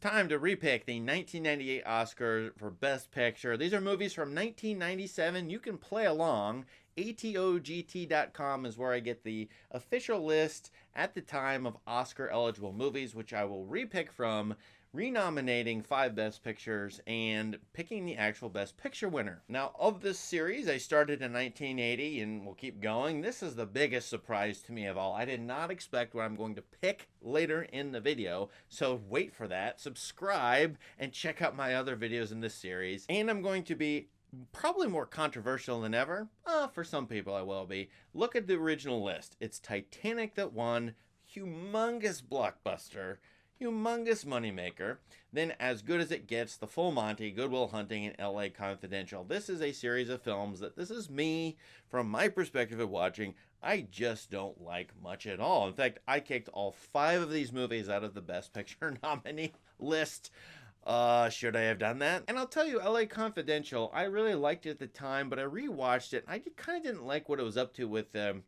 time to repick the 1998 Oscar for Best Picture. These are movies from 1997. You can play along. ATOGT.com is where I get the official list at the time of Oscar eligible movies, which I will repick from, renominating 5 Best Pictures and picking the actual Best Picture winner. Now, of this series, I started in 1980 and we'll keep going. This is the biggest surprise to me of all. I did not expect what I'm going to pick later in the video, so wait for that. Subscribe and check out my other videos in this series. And I'm going to be probably more controversial than ever. For some people I will be. Look at the original list. It's Titanic that won, humongous blockbuster, humongous moneymaker. Then As Good as It Gets, The Full Monty, Good Will Hunting, and LA Confidential. This is a series of films that this is me, from my perspective of watching, I just don't like much at all. In fact, I kicked all 5 of these movies out of the Best Picture nominee list. Should I have done that? And I'll tell you, LA Confidential, I really liked it at the time, but I rewatched it. I kind of didn't like what it was up to with the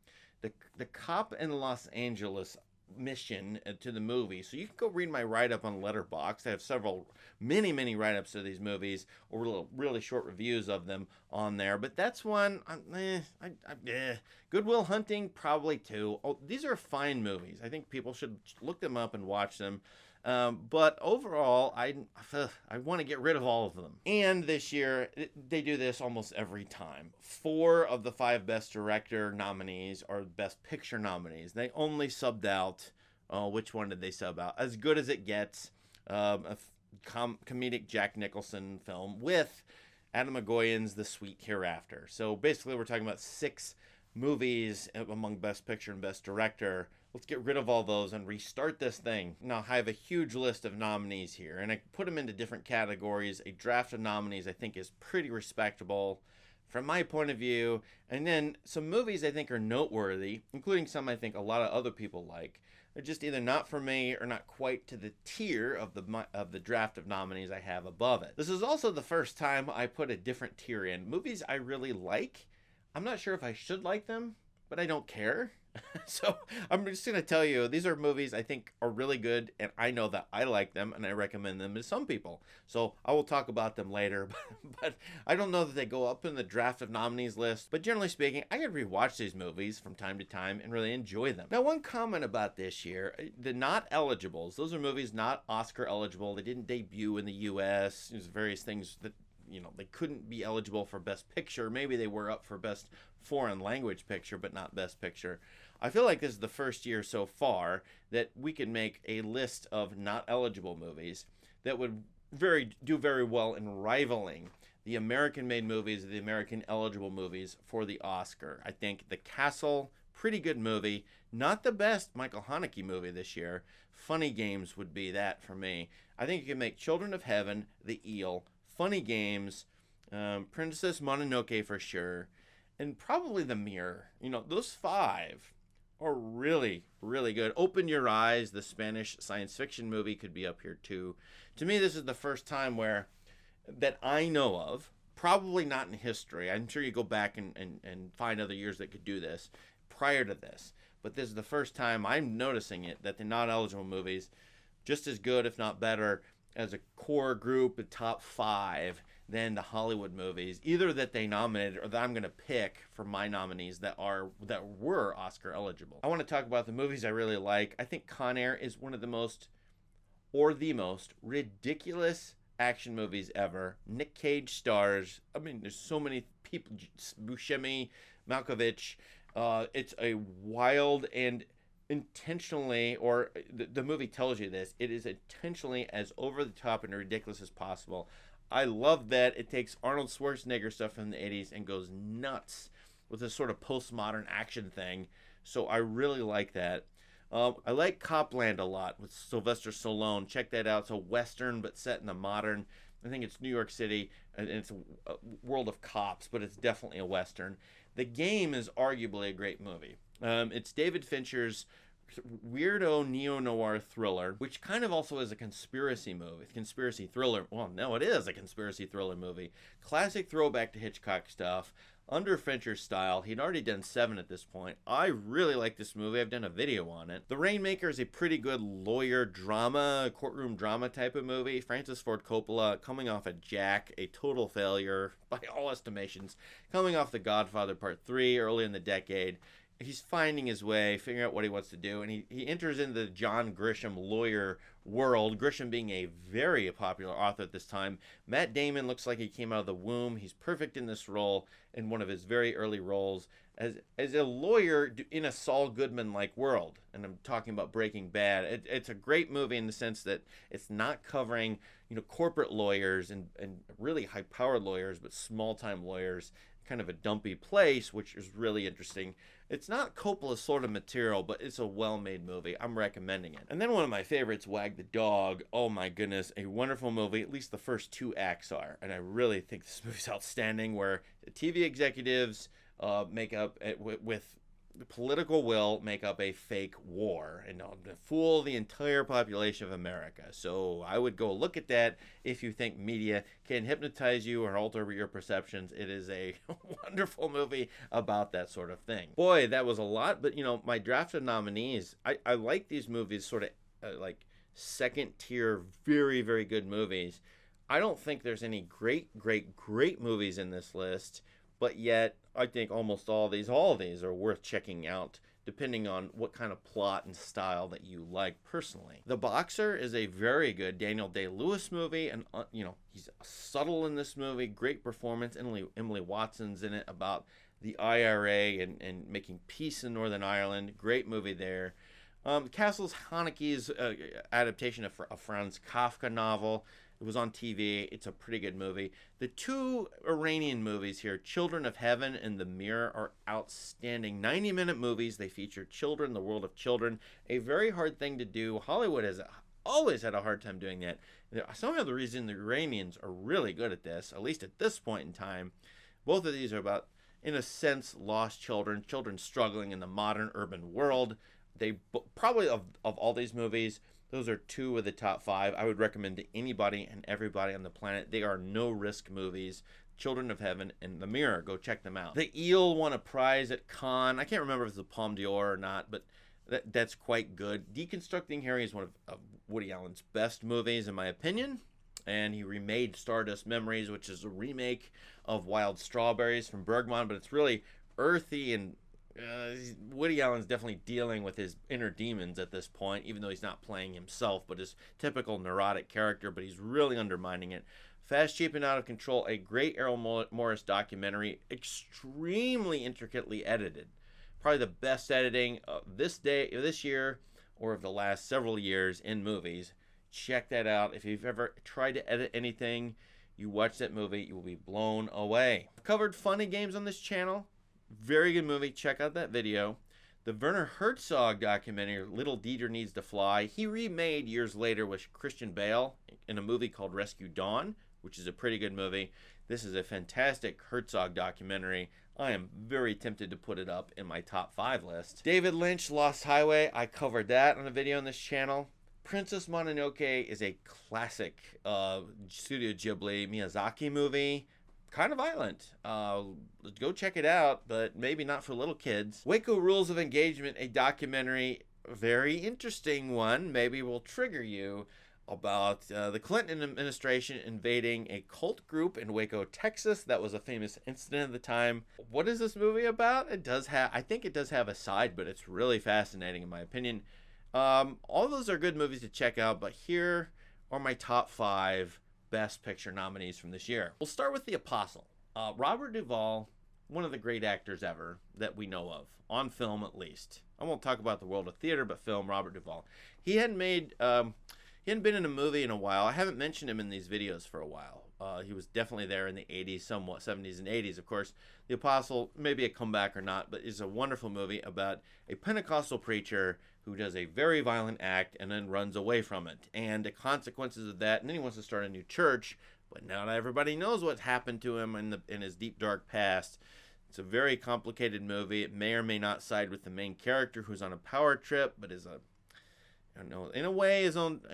cop in Los Angeles mission to the movie. So you can go read my write-up on Letterboxd. I have several, many write-ups of these movies, or really short reviews of them on there. But that's one, Good Will Hunting, probably too. Oh, these are fine movies. I think people should look them up and watch them. But overall, I want to get rid of all of them. And this year, they do this almost every time. 4 of the 5 Best Director nominees are Best Picture nominees. They only subbed out, which one did they sub out? As Good as It Gets, a comedic Jack Nicholson film with Adam McGoyan's The Sweet Hereafter. So basically, we're talking about 6 movies among Best Picture and Best Director. Let's get rid of all those and restart this thing. Now, I have a huge list of nominees here, and I put them into different categories. A draft of nominees I think is pretty respectable from my point of view. And then some movies I think are noteworthy, including some I think a lot of other people like. They're just either not for me or not quite to the tier of the draft of nominees I have above it. This is also the first time I put a different tier in. Movies I really like. I'm not sure if I should like them, but I don't care. So I'm just going to tell you, these are movies I think are really good, and I know that I like them, and I recommend them to some people. So I will talk about them later, but I don't know that they go up in the draft of nominees list. But generally speaking, I could rewatch these movies from time to time and really enjoy them. Now, one comment about this year, the not eligibles, those are movies not Oscar eligible. They didn't debut in the U.S. There's various things that, they couldn't be eligible for Best Picture. Maybe they were up for Best Foreign Language Picture, but not Best Picture. I feel like this is the first year so far that we can make a list of not eligible movies that would do very well in rivaling the American-made movies, the American eligible movies for the Oscar. I think The Castle, pretty good movie. Not the best Michael Haneke movie this year. Funny Games would be that for me. I think you can make Children of Heaven, The Eel, Funny Games, Princess Mononoke for sure, and probably The Mirror. Those 5 are really good. Open Your Eyes, the Spanish science fiction movie, could be up here too. To me, this is the first time that I know of, probably not in history. I'm sure you go back and find other years that could do this prior to this. But this is the first time I'm noticing it, that the not eligible movies, just as good, if not better, as a core group, the top 5, than the Hollywood movies, either that they nominated or that I'm going to pick for my nominees that were Oscar eligible. I want to talk about the movies I really like. I think Con Air is one of the most ridiculous action movies ever. Nick Cage stars. I mean, there's so many people. Buscemi, Malkovich. It's a wild and intentionally, or the movie tells you this, it is intentionally as over the top and ridiculous as possible. I love that it takes Arnold Schwarzenegger stuff from the 80s and goes nuts with this sort of postmodern action thing. So I really like that. I like Copland a lot with Sylvester Stallone. Check that out. It's a Western but set in the modern. I think it's New York City, and it's a world of cops, but it's definitely a Western. The Game is arguably a great movie. It's David Fincher's weirdo neo-noir thriller, which kind of also is a conspiracy movie, conspiracy thriller. Well, no, it is a conspiracy thriller movie. Classic throwback to Hitchcock stuff. under Fincher's style. He'd already done 7 at this point. I really like this movie. I've done a video on it. The Rainmaker is a pretty good lawyer drama, courtroom drama type of movie. Francis Ford Coppola, coming off of Jack, a total failure by all estimations, coming off The Godfather Part 3 early in the decade. He's finding his way, figuring out what he wants to do, and he enters into the John Grisham lawyer world, Grisham being a very popular author at this time. Matt Damon looks like he came out of the womb. He's perfect in this role, in one of his very early roles as a lawyer in a Saul Goodman-like world. And I'm talking about Breaking Bad. It's a great movie in the sense that it's not covering, corporate lawyers and really high-powered lawyers, but small-time lawyers, kind of a dumpy place, which is really interesting. It's not Coppola's sort of material, but it's a well-made movie. I'm recommending it. And then one of my favorites, Wag the Dog. Oh my goodness, a wonderful movie. At least the first 2 acts are. And I really think this movie's outstanding, where the TV executives make up, with the political will, make up a fake war and fool the entire population of America. So I would go look at that if you think media can hypnotize you or alter your perceptions. It is a wonderful movie about that sort of thing. Boy, that was a lot, but my draft of nominees, I like these movies sort of like second tier, very, very good movies. I don't think there's any great movies in this list, but yet I think almost all of these are worth checking out, depending on what kind of plot and style that you like personally. The Boxer is a very good Daniel Day-Lewis movie, and he's subtle in this movie, great performance. Emily Watson's in it, about the IRA and making peace in Northern Ireland. Great movie there. Castles Haneke's adaptation of a Franz Kafka novel. It was on TV. It's a pretty good movie. The 2 Iranian movies here, Children of Heaven and The Mirror, are outstanding 90-minute movies. They feature children, the world of children, a very hard thing to do. Hollywood has always had a hard time doing that. Some of the reason the Iranians are really good at this, at least at this point in time. Both of these are about, in a sense, lost children struggling in the modern urban world. They probably, of all these movies, those are 2 of the top 5 I would recommend to anybody and everybody on the planet. They are no-risk movies. Children of Heaven and The Mirror. Go check them out. The Eel won a prize at Cannes. I can't remember if it's the Palme d'Or or not, but that's quite good. Deconstructing Harry is one of Woody Allen's best movies, in my opinion. And he remade Stardust Memories, which is a remake of Wild Strawberries from Bergman, but it's really earthy, and Woody Allen's definitely dealing with his inner demons at this point, even though he's not playing himself, but his typical neurotic character, but he's really undermining it. Fast, Cheap, and Out of Control, a great Errol Morris documentary, extremely intricately edited. Probably the best editing of this year, or of the last several years in movies. Check that out. If you've ever tried to edit anything, you watch that movie, you will be blown away. I've covered Funny Games on this channel. Very good movie. Check out that video. The Werner Herzog documentary, Little Dieter Needs to Fly, he remade years later with Christian Bale in a movie called Rescue Dawn, which is a pretty good movie. This is a fantastic Herzog documentary. I am very tempted to put it up in my top 5 list. David Lynch, Lost Highway, I covered that on a video on this channel. Princess Mononoke is a classic Studio Ghibli Miyazaki movie. Kind of violent. Go check it out, but maybe not for little kids. Waco Rules of Engagement, a documentary, very interesting one, maybe will trigger you, about the Clinton administration invading a cult group in Waco, Texas. That was a famous incident at the time. What is this movie about? I think it does have a side, but it's really fascinating in my opinion. All those are good movies to check out, but here are my top 5 Best Picture nominees from this year. We'll start with The Apostle. Robert Duvall, one of the great actors ever that we know of, on film at least. I won't talk about the world of theater, but film, Robert Duvall. He hadn't been in a movie in a while. I haven't mentioned him in these videos for a while. He was definitely there in the 80s, somewhat 70s and 80s, of course. The Apostle, maybe a comeback or not, but is a wonderful movie about a Pentecostal preacher who does a very violent act and then runs away from it, and the consequences of that. And then he wants to start a new church, but now that everybody knows what's happened to him in his deep, dark past. It's a very complicated movie. It may or may not side with the main character, who's on a power trip, but is in a way,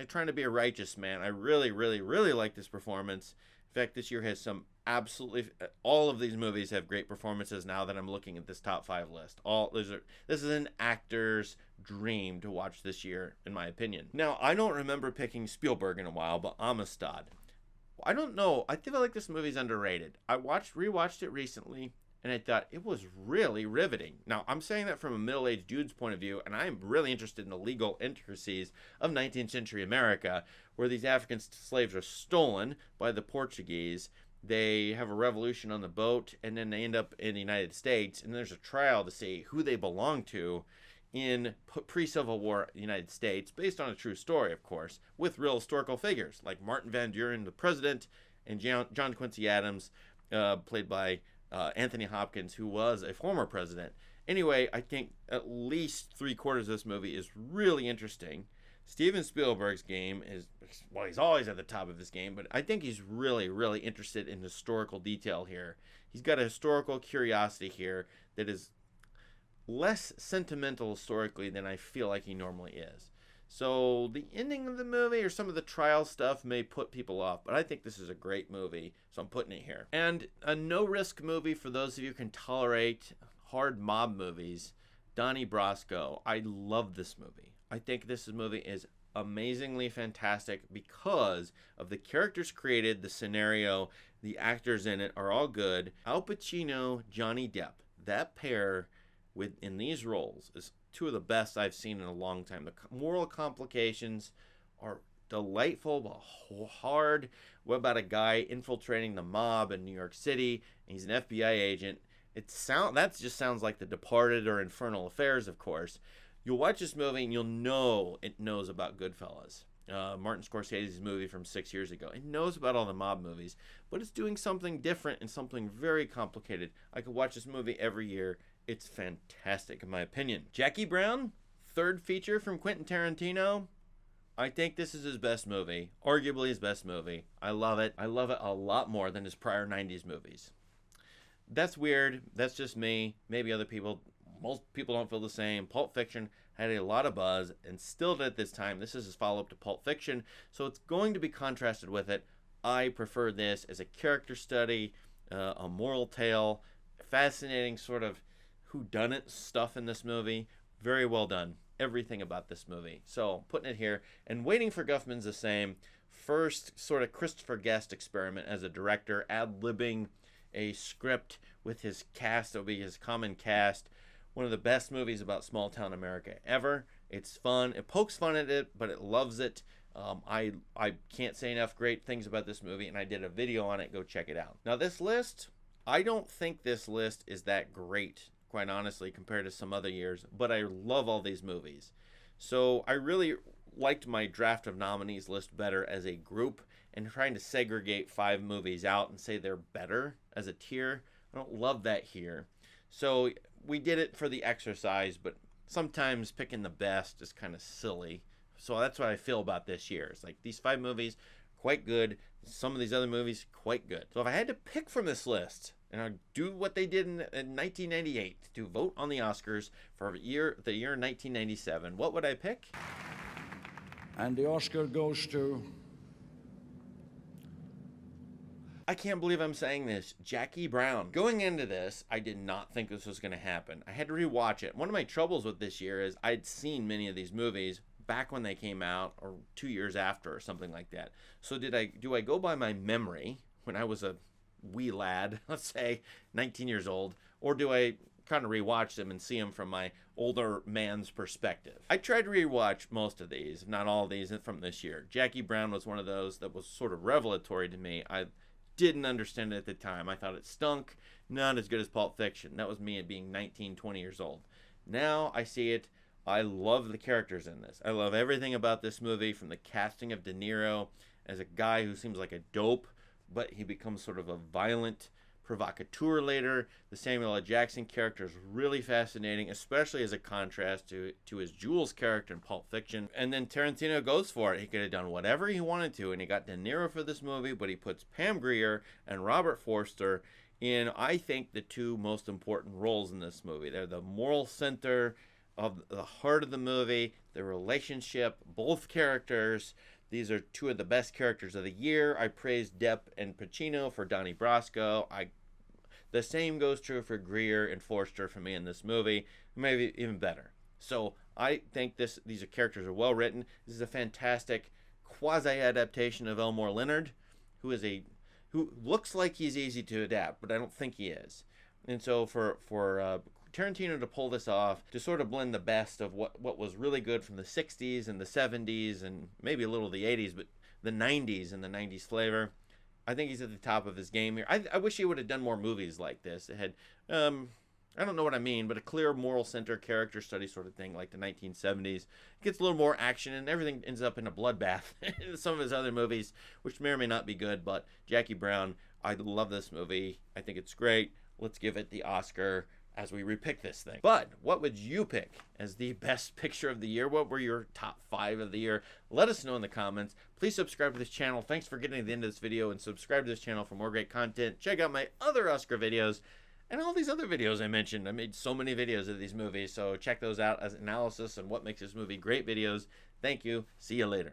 trying to be a righteous man. I really, really, really like this performance. In fact, this year has some absolutely, all of these movies have great performances. Now that I'm looking at this top 5 list, this is an actor's dream to watch this year, in my opinion. Now, I don't remember picking Spielberg in a while, but Amistad, I don't know, I feel like this movie's underrated. I rewatched it recently, and I thought it was really riveting. Now, I'm saying that from a middle-aged dude's point of view, and I'm really interested in the legal intricacies of 19th century America, where these African slaves are stolen by the Portuguese. They have a revolution on the boat, and then they end up in the United States, and there's a trial to see who they belong to in pre-Civil War United States, based on a true story, of course, with real historical figures like Martin Van Buren, the president, and John Quincy Adams, played by Anthony Hopkins, who was a former president. Anyway, I think at least 3/4 of this movie is really interesting. Steven Spielberg's game is, well, he's always at the top of his game, but I think he's really, really interested in historical detail here. He's got a historical curiosity here that is less sentimental historically than I feel like he normally is. So the ending of the movie or some of the trial stuff may put people off, but I think this is a great movie, so I'm putting it here. And a no-risk movie for those of you who can tolerate hard mob movies, Donnie Brasco. I love this movie. I think this movie is amazingly fantastic because of the characters created, the scenario, the actors in it are all good. Al Pacino, Johnny Depp, that pair in these roles is two of the best I've seen in a long time. The moral complications are delightful but hard. What about a guy infiltrating the mob in New York City? And he's an FBI agent. That just sounds like The Departed or Infernal Affairs, of course. You'll watch this movie and you'll know it knows about Goodfellas. Martin Scorsese's movie from 6 years ago. It knows about all the mob movies, but it's doing something different and something very complicated. I could watch this movie every year. It's fantastic, in my opinion. Jackie Brown, third feature from Quentin Tarantino. I think this is his best movie, arguably his best movie. I love it. I love it a lot more than his prior 90s movies. That's weird. That's just me. Maybe other people, most people don't feel the same. Pulp Fiction had a lot of buzz and still did at this time. This is his follow-up to Pulp Fiction, so it's going to be contrasted with it. I prefer this as a character study, a moral tale, fascinating sort of whodunit stuff in this movie. Very well done. Everything about this movie. So putting it here, and Waiting for Guffman's the same. First sort of Christopher Guest experiment as a director, ad-libbing a script with his cast. It'll be his common cast. One of the best movies about small town America ever. It's fun. It pokes fun at it, but it loves it. I can't say enough great things about this movie, and I did a video on it. Go check it out. Now this list, I don't think this list is that great, quite honestly, compared to some other years, but I love all these movies. So I really liked my Draft of Nominees list better as a group, and trying to segregate 5 movies out and say they're better as a tier. I don't love that here. So we did it for the exercise, but sometimes picking the best is kind of silly. So that's what I feel about this year. It's like these 5 movies, quite good. Some of these other movies, quite good. So if I had to pick from this list, and I'd do what they did in 1998, to vote on the Oscars for the year 1997, what would I pick? And the Oscar goes to... I can't believe I'm saying this. Jackie Brown. Going into this, I did not think this was going to happen. I had to rewatch it. One of my troubles with this year is I'd seen many of these movies back when they came out, or 2 years after, or something like that. So do I go by my memory when I was a wee lad, let's say 19 years old, or do I kind of rewatch them and see them from my older man's perspective? I tried to rewatch most of these, not all of these, from this year. Jackie Brown was one of those that was sort of revelatory to me. I didn't understand it at the time. I thought it stunk, not as good as Pulp Fiction. That was me at being 19, 20 years old. Now I see it. I love the characters in this. I love everything about this movie, from the casting of De Niro as a guy who seems like a dope, but he becomes sort of a violent provocateur later. The Samuel L. Jackson character is really fascinating, especially as a contrast to his Jules character in Pulp Fiction. And then Tarantino goes for it. He could have done whatever he wanted to, and he got De Niro for this movie, but he puts Pam Grier and Robert Forster in, I think, the 2 most important roles in this movie. They're the moral center of the heart of the movie, the relationship, both characters. These are two of the best characters of the year. I praised Depp and Pacino for Donnie Brasco. The same goes true for Greer and Forster for me in this movie, maybe even better. So I think these characters are well written. This is a fantastic quasi-adaptation of Elmore Leonard, who looks like he's easy to adapt, but I don't think he is. And so for Tarantino to pull this off, to sort of blend the best of what was really good from the 60s and the 70s and maybe a little of the 80s, but the 90s and the 90s flavor, I think he's at the top of his game here. I wish he would have done more movies like this. It had, I don't know what I mean, but a clear moral center character study sort of thing like the 1970s. It gets a little more action and everything ends up in a bloodbath in some of his other movies, which may or may not be good, but Jackie Brown, I love this movie. I think it's great. Let's give it the Oscar as we repick this thing. But what would you pick as the best picture of the year? What were your top 5 of the year? Let us know in the comments. Please subscribe to this channel. Thanks for getting to the end of this video, and subscribe to this channel for more great content. Check out my other Oscar videos and all these other videos I mentioned. I made so many videos of these movies, so check those out as analysis and what makes this movie great videos. Thank you. See you later.